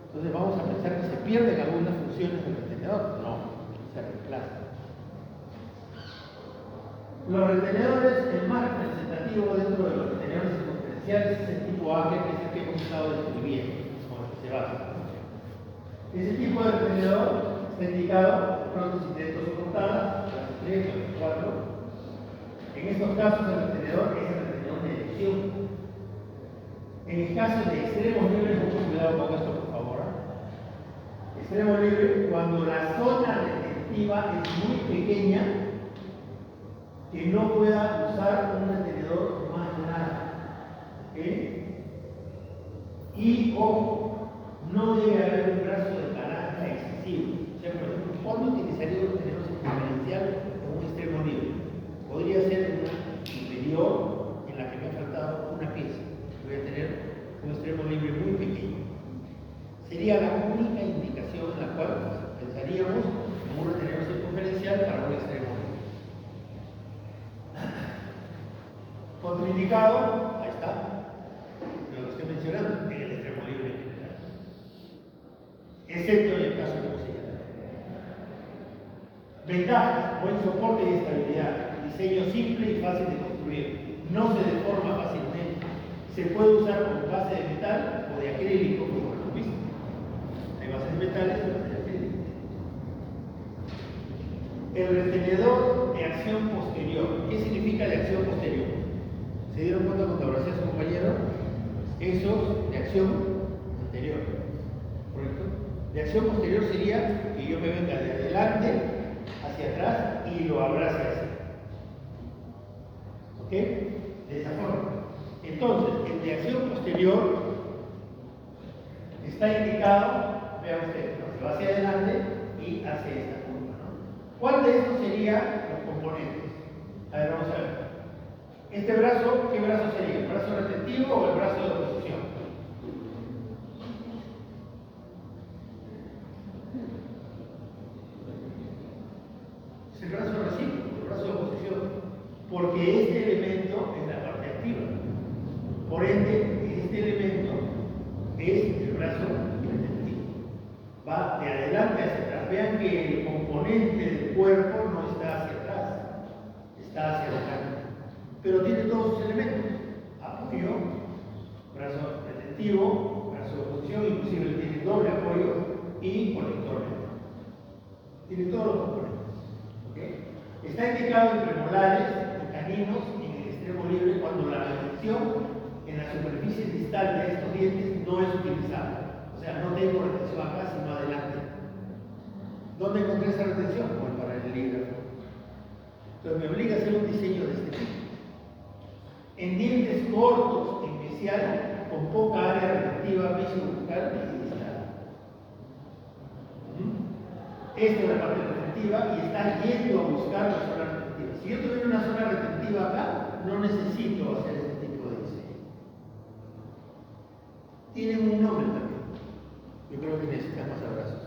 Entonces vamos a pensar que se pierden algunas funciones del retenedor. No, se reemplazan. Los retenedores, el más representativo dentro de los retenedores circunferenciales es el tipo A, que es el que hemos estado describiendo. Ese tipo de retenedor está indicado prótesis de dentos soportadas, las 3 o las 4. En estos casos el retenedor es el retenedor de elección. En el caso de extremos libres, mucho cuidado con esto por favor. Extremo libre, cuando la zona retentiva es muy pequeña, que no pueda usar un retenedor más grande. ¿Okay? Y ojo, no debe haber un brazo de palanca excesivo. O sea, por ejemplo, ¿cuándo utilizaría un retenedor circunferencial como un extremo libre? Podría ser una inferior en la que me ha faltado una pieza. Voy a tener un extremo libre muy pequeño. Sería la única indicación en la cual pensaríamos en un retenedor circunferencial para un extremo libre. Contraindicado, ahí está, lo que estoy mencionando, en el extremo libre en general, excepto en el caso que hemos señalado. Ventajas: buen soporte y estabilidad, diseño simple y fácil de construir, no se deforma fácilmente, se puede usar con base de metal o de acrílico, como lo visto. Hay bases de metales y bases de acrílico. El retenedor de acción posterior. ¿Qué significa de acción posterior? ¿Se dieron cuenta cuando abracé a su compañero? Esos de acción anterior, ¿correcto? De acción posterior sería que yo me venga de adelante hacia atrás y lo abrace así. ¿Ok? De esa forma. Entonces, el de acción posterior está indicado, vean ustedes, ¿no? Se va hacia adelante y hacia esta curva, ¿no? ¿Cuál de estos serían los componentes? A ver, vamos a ver. Este brazo, ¿qué brazo sería? ¿El brazo retentivo o el brazo de oposición? Es el brazo recíproco, el brazo de oposición, porque este elemento es la parte activa. Por ende, este elemento es el brazo retentivo. Va de adelante hacia atrás. Vean que el componente del cuerpo no está hacia atrás, está hacia adelante. Pero tiene todos sus elementos: apoyo, brazo retentivo, brazo de oposición, inclusive tiene doble apoyo y conector neutro. Tiene todos los componentes. ¿Okay? Está indicado en premolares y caninos en el extremo libre cuando la retención en la superficie distal de estos dientes no es utilizable. O sea, no tengo retención acá, sino adelante. ¿Dónde encontré esa retención? Pues para el paralelígrafo. Entonces me obliga a hacer un diseño de este tipo. En dientes cortos, en especial, con poca área retentiva visobucal y distal. Esta es la parte retentiva y está yendo a buscar la zona retentiva. Si yo tuviera una zona retentiva acá, no necesito hacer este tipo de diseño. Tienen un nombre también. Yo creo que necesitan más abrazos.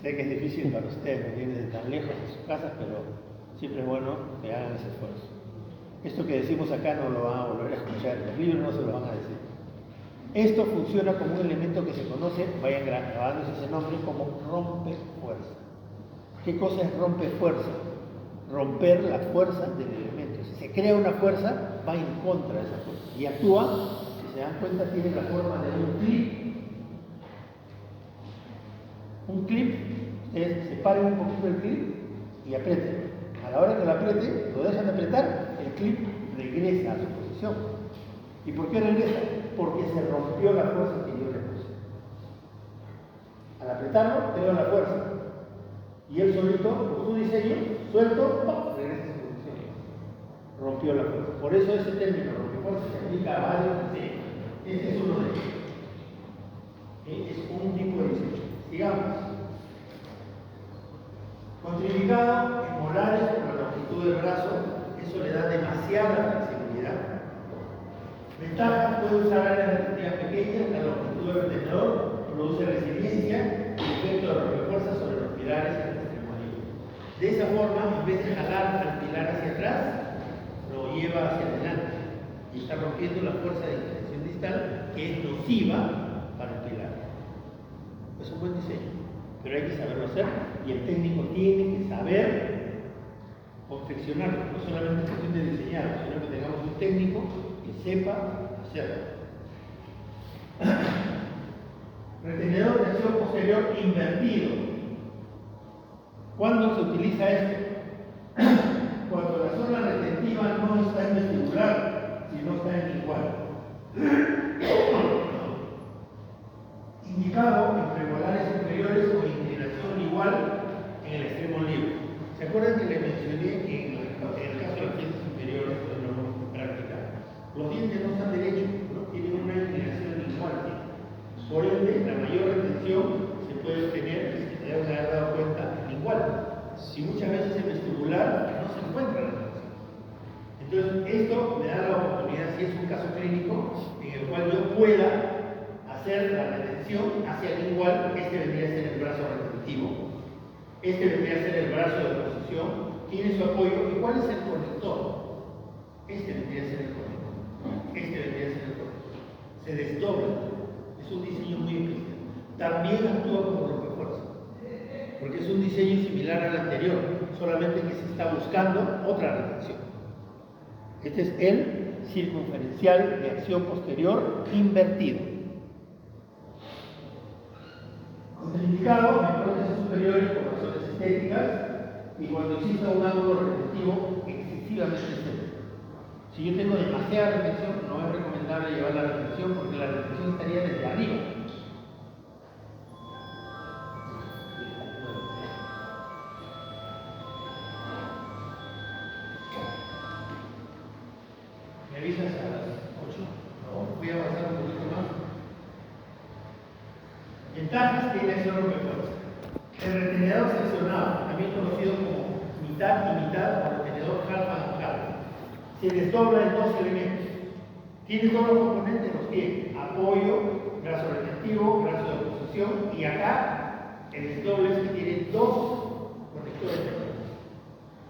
Sé que es difícil para ustedes, que vienen de tan lejos de sus casas, pero siempre es bueno que hagan ese esfuerzo. Esto que decimos acá no lo van a volver a escuchar, los libros no se lo van a decir. Esto funciona como un elemento que se conoce, vayan grabándose ese nombre, como rompefuerza. ¿Qué cosa es rompefuerza? Romper la fuerza del elemento. Si se crea una fuerza, va en contra de esa fuerza. Y actúa, si se dan cuenta, tiene la forma de un clip. Un clip, ustedes separen un poquito el clip y aprieten. A la hora que lo aprieten, lo dejan de apretar, el clip regresa a su posición. ¿Y por qué regresa? Porque se rompió la fuerza que yo le puse. Al apretarlo, tengo la fuerza. Y él solito, por su diseño, suelto, ¡pum!, regresa a su posición. Rompió la fuerza. Por eso ese término, rompefuerza, se aplica a varios diseños. Este es uno de ellos. Es un tipo de diseño. Sigamos. Contribicado en molares por la longitud del brazo, eso le da demasiada flexibilidad. Ventajas: puede usar áreas retentivas pequeñas, la longitud del retenedor produce resiliencia y efecto de rompefuerza sobre los pilares en el extremo libre. De esa forma, en vez de jalar al pilar hacia atrás, lo lleva hacia adelante y está rompiendo la fuerza de interacción distal que es nociva para el pilar. Es un buen diseño, pero hay que saberlo hacer y el técnico tiene que saber confeccionarlo. No solamente es cuestión de diseñarlo, sino que tengamos un técnico que sepa hacerlo. Retenedor de acción posterior invertido. ¿Cuándo se utiliza esto? Cuando la zona retentiva no está en vestibular, sino está en lingual. Indicado en premolares superiores con inclinación igual en el extremo libre. ¿Se acuerdan que les mencioné en el caso de los dientes superiores, cuando lo vamos a practicar? Los dientes no están derechos, ¿no? Tienen una inclinación igual. Por ende, la mayor retención se puede obtener, si te debes haber dado cuenta, en igual. Si muchas veces en vestibular no se encuentra la retención. Entonces, esto me da la oportunidad, si es un caso clínico, en el cual yo pueda hacer la retención hacia el igual. Este vendría a ser el brazo retentivo, este vendría a ser el brazo de oposición, tiene su apoyo. ¿Y cuál es el conector? Este vendría a ser el conector, este vendría a ser el conector. Se desdobla, es un diseño muy especial. También actúa como rompefuerza, porque es un diseño similar al anterior, solamente que se está buscando otra retención. Este es el circunferencial de acción posterior invertido. Contraindicado en prótesis superiores por razones estéticas y cuando exista un ángulo retentivo excesivamente estético. Si yo tengo demasiada retención, no es recomendable llevar la retención porque la retención estaría desde arriba. ¿Me avisas a las 8? No, voy a avanzar un poquito más. Ventajas tiene acción rompefuerza. El retenedor seccionado, también conocido como mitad y mitad o retenedor half and half, se desdobla en dos elementos. Tiene todos los componentes, los tiene: apoyo, brazo retentivo, brazo de oposición, y acá el desdoble es que tiene dos conectores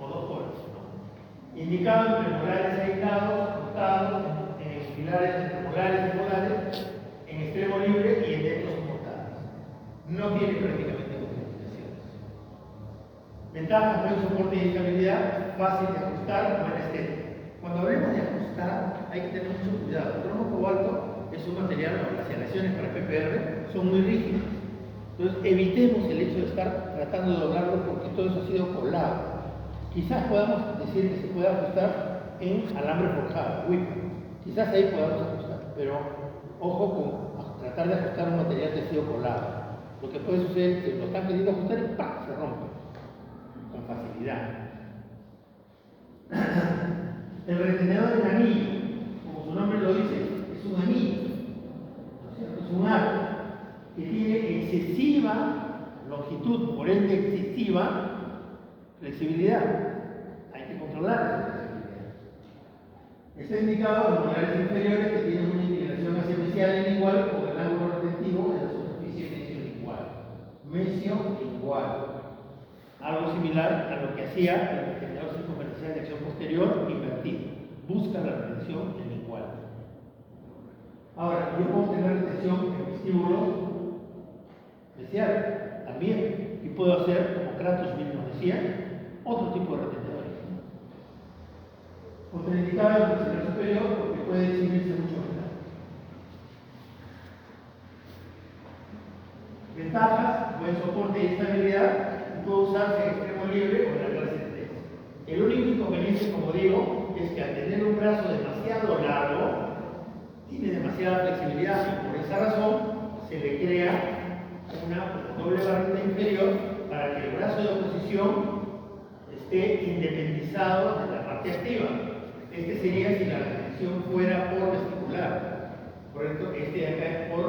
o dos polos, ¿no? Indicado en premolares aislados, cortados, en pilares premolares y molares, en extremo libre y en dentos soportables. No tiene prácticamente contraindicaciones. Ventajas: buen soporte y estabilidad, fácil de ajustar, buena estética. Cuando hablemos de ajustar, hay que tener mucho cuidado. El cromo cobalto es un material, las aleaciones para PPR son muy rígidas. Entonces, evitemos el hecho de estar tratando de doblarlo porque todo eso ha sido colado. Quizás podamos decir que se puede ajustar en alambre forjado, quizás ahí podamos ajustar, pero ojo con tratar de ajustar un material que ha sido colado. Lo que puede suceder es que lo están queriendo ajustar y ¡pam!, se rompe con facilidad. El retenedor en anillo, como su nombre lo dice, es un anillo, ¿no es cierto? Es un aro que tiene excesiva longitud, por ende excesiva flexibilidad. Hay que controlar esa flexibilidad. Está indicado en los molares inferiores que tienen una inclinación hacia mesial inigual con el ángulo retentivo en la superficie mesio igual. Algo similar a lo que hacía el retenedor circunferencial de acción posterior invertido. Busca la retención en igual. Ahora, yo puedo tener retención en vestíbulo mesial también, y puedo hacer, como Kratos mismo decía, otro tipo de retenedores. Contraindicado en el retenedor superior porque puede exhibirse mucho más. Ventajas: buen soporte y estabilidad, y puede usarse en extremo libre o en la clase 3. El único inconveniente, como digo, es que al tener un brazo demasiado largo, tiene demasiada flexibilidad y por esa razón se le crea una doble barrita inferior para que el brazo de oposición esté independizado de la parte activa. Este sería si la retención fuera por vestibular, ¿correcto? Este de acá es por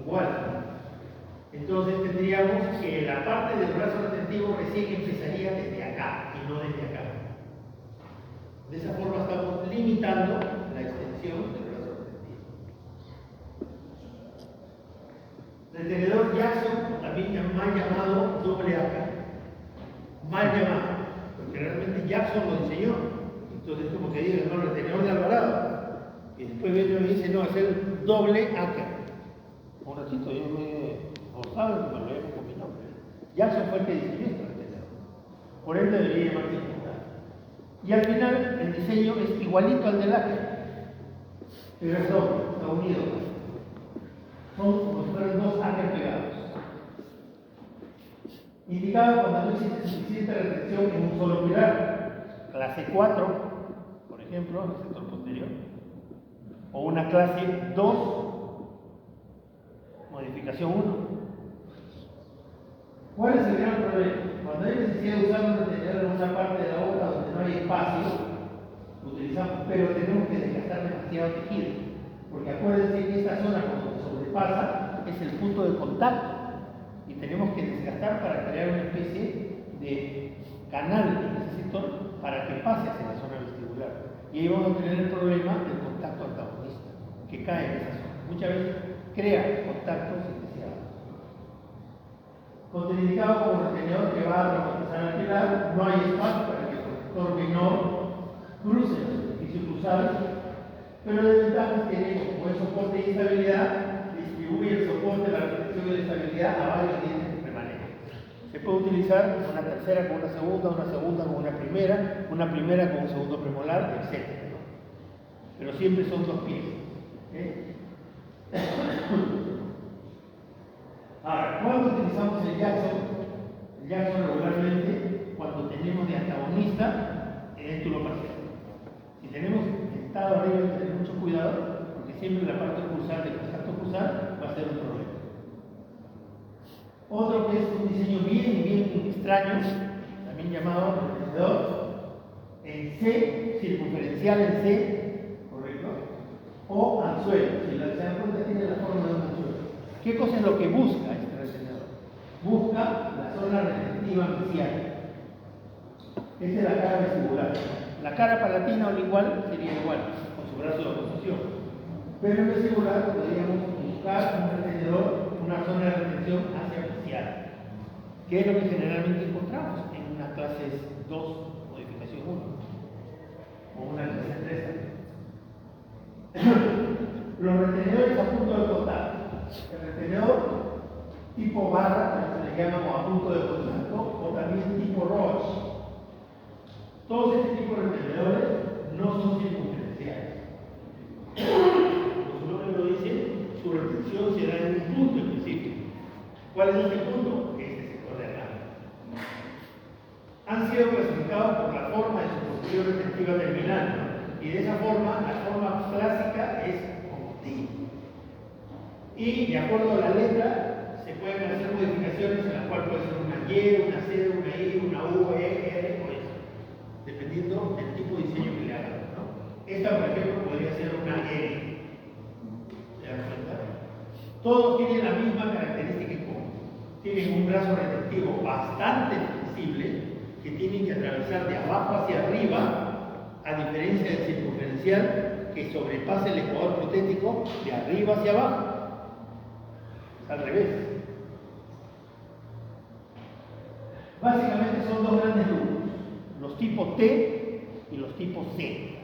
igual. Entonces tendríamos que la parte del brazo retentivo recién empezaría desde acá y no desde acá. De esa forma estamos limitando la extensión del brazo retentivo. Retenedor Jackson, también mal llamado doble AK. Mal llamado, porque realmente Jackson lo diseñó. Entonces es como que diga, no, retenedor de Alvarado. Y después viene y me dice, no, es el doble AK. Un ratito, yo me forzaba y me lo llamo con mi nombre. Jackson fue el que diseñó este retenedor. Por ende debería llamarse importante. Y al final el diseño es igualito al del AK, pero es doble, está unido. Son como si fueran dos AK pegados. Indicado cuando no existe suficiente retención en un solo pilar. Clase 4, por ejemplo, en el sector posterior. O una clase 2, modificación 1. ¿Cuál es el gran problema? Cuando hay necesidad de usar un retenedor en una parte de la obra donde no hay espacio, lo utilizamos, pero tenemos que desgastar demasiado tejido. Porque acuérdense que esta zona, cuando se sobrepasa, es el punto de contacto. Y tenemos que desgastar para crear una especie de canal en ese sector para que pase hacia la zona vestibular. Y ahí vamos a tener el problema del contacto antagonista, que cae en esa zona. Muchas veces crea contactos indeseados. Contraindicado como retenedor que va a traumatizar al pilar, no hay espacio para que el protector menor cruce la superficie cruzada, pero de ventajas tiene como buen soporte y estabilidad, distribuye el soporte, la protección y la estabilidad a varios dientes permanentes. Se puede utilizar una tercera con una segunda con una primera con un segundo premolar, etc. ¿no? Pero siempre son dos piezas. Ahora, ¿cuándo utilizamos el Jackson? El Jackson regularmente cuando tenemos de antagonista el éntulo parcial. Si tenemos estado arriba hay que tener mucho cuidado porque siempre la parte cruzal del contacto cruzal va a ser un problema. Otro que es un diseño bien extraño, también llamado retenedor en C, circunferencial en C, ¿correcto? O anzuelo, si se dan cuenta tiene la forma de un anzuelo. ¿Qué cosa es lo que busca este retenedor? Busca la zona retentiva mesial. Esa es la cara vestibular. La cara palatina o lingual sería igual, con su brazo de oposición. Pero en vestibular podríamos buscar un retenedor, una zona de retención hacia mesial, que es lo que generalmente encontramos en una clase 2, modificación 1, o una clase 3. Los retenedores a punto de contacto. El retenedor tipo barra, como se le llama, o a punto de contacto, o también tipo Roche. Todos este tipo de retenedores no son circunferenciales. ¿Cuál es este punto? Este sector de acá. Han sido clasificados por la forma de su posición retentiva terminal, ¿no? Y de esa forma, la forma clásica es como T. Y de acuerdo a la letra, se pueden hacer modificaciones en la cual puede ser una Y, una C, una I, una U, E, R o S, dependiendo del tipo de diseño que le hagan, ¿no? Esta, por ejemplo, podría ser una L. ¿Se dan cuenta? Todos tienen la misma característica en común. Tienen un brazo retentivo bastante flexible que tienen que atravesar de abajo hacia arriba, a diferencia del circunferencial que sobrepasa el ecuador protético de arriba hacia abajo. Es al revés. Básicamente son dos grandes grupos, los tipos T y los tipos C.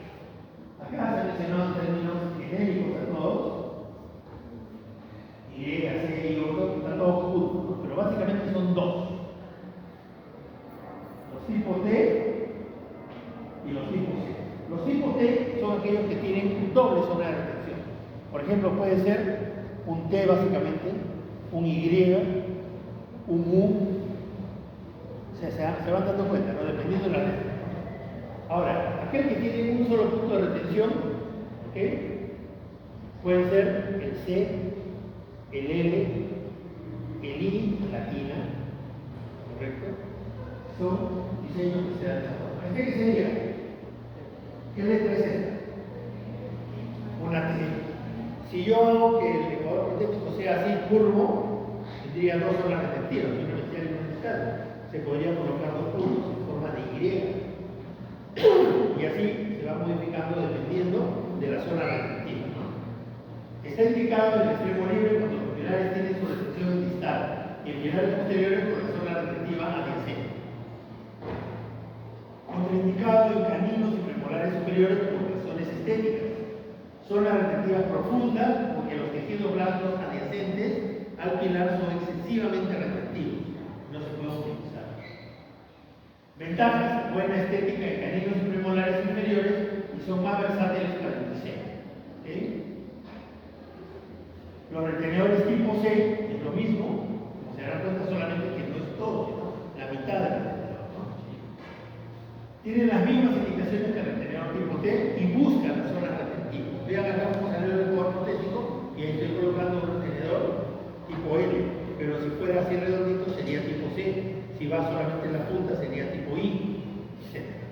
Acá se han mencionado términos genéricos a todos. Y C y otros, están todos juntos, ¿no? Pero básicamente son dos. Los tipos T y los tipos C. Los tipos T son aquellos que tienen doble zona de retención. Por ejemplo, puede ser un T básicamente, un Y, un U. O sea, se van dando cuenta, ¿no? Dependiendo de la letra. Ahora, aquel que tiene un solo punto de retención, ¿ok? Puede ser el C, el L, el I latina, ¿correcto? Son diseños que se dan de esta forma. ¿Qué sería? ¿Qué letra es esta? Una T. Si yo hago que el ecuador protético sea así curvo, tendría dos zonas retentivas, si no me estoy en un estado. Se podría colocar dos puntos en forma de Y. Y así se va modificando dependiendo de la zona retentiva, ¿no? Está indicado en el extremo libre cuando los pilares tienen su retención distal y en pilares posteriores con la zona retentiva adyacente. Contraindicado en caninos y premolares superiores por razones estéticas. Zonas retentivas profundas porque los tejidos blandos adyacentes al pilar son excesivamente retentivos. No se pueden utilizar. Ventajas: buena estética en caninos y premolares inferiores y son más versátiles para el diseño. ¿Okay? Los retenedores tipo C es lo mismo, como se darán cuenta, solamente que no es todo, sino la mitad del retenedor, ¿no? Tienen las mismas indicaciones que el retenedor tipo T y buscan las zonas retentivas. Vean acá cómo salió el ecuador protético y ahí estoy colocando un retenedor tipo L, pero si fuera así redondito sería tipo C, si va solamente en la punta sería tipo I, etc.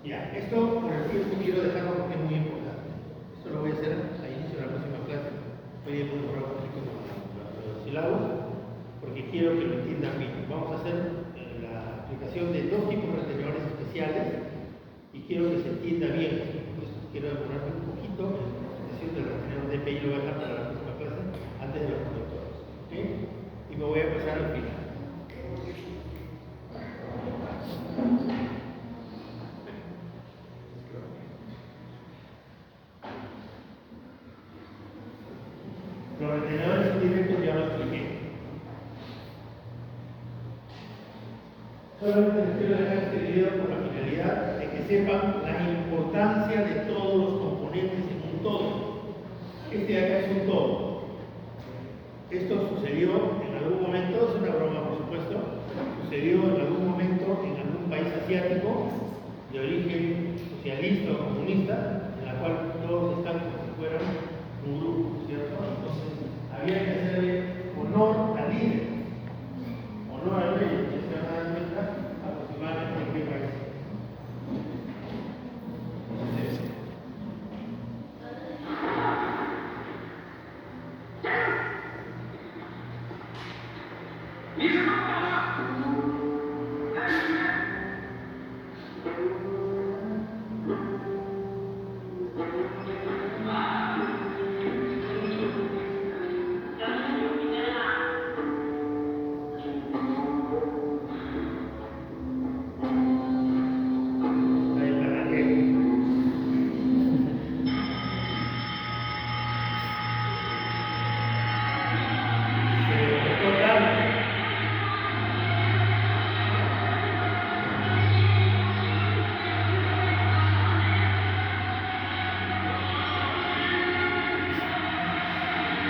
Ya, esto por el tiempo quiero dejarlo porque es muy importante. Esto lo voy a hacer al inicio de la próxima clase. Voy a ir un poquito con los sílabos porque quiero que lo entiendan bien. Vamos a hacer la aplicación de dos tipos de retenedores especiales y quiero que se entienda bien. Entonces, quiero demorarme un poquito en la presentación del retenedor DP y lo voy a dejar para la próxima clase antes de los conductores. ¿Okay? Y me voy a pasar al final. Los retenedores indirectos ya lo expliqué. Solamente les quiero dejar este video con la finalidad de que sepan la importancia de todos los componentes en un todo. Este de acá es un todo. Esto sucedió en algún momento, es una broma por supuesto, sucedió en algún momento en algún país asiático de origen socialista o comunista, en la cual todos están como si fueran un grupo, ¿cierto? Entonces había que hacerle honor al líder, honor al rey, y se van a dar cuenta aproximadamente en qué país.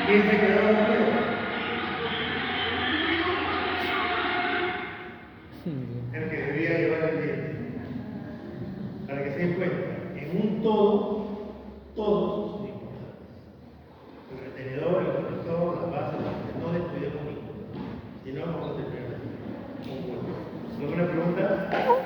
¿Quién se quedó? cuenta, en un todo, todos son importantes. El retenedor, el conector, las bases, no descuidemos ninguno. Si no, vamos a terminar. ¿Alguna pregunta?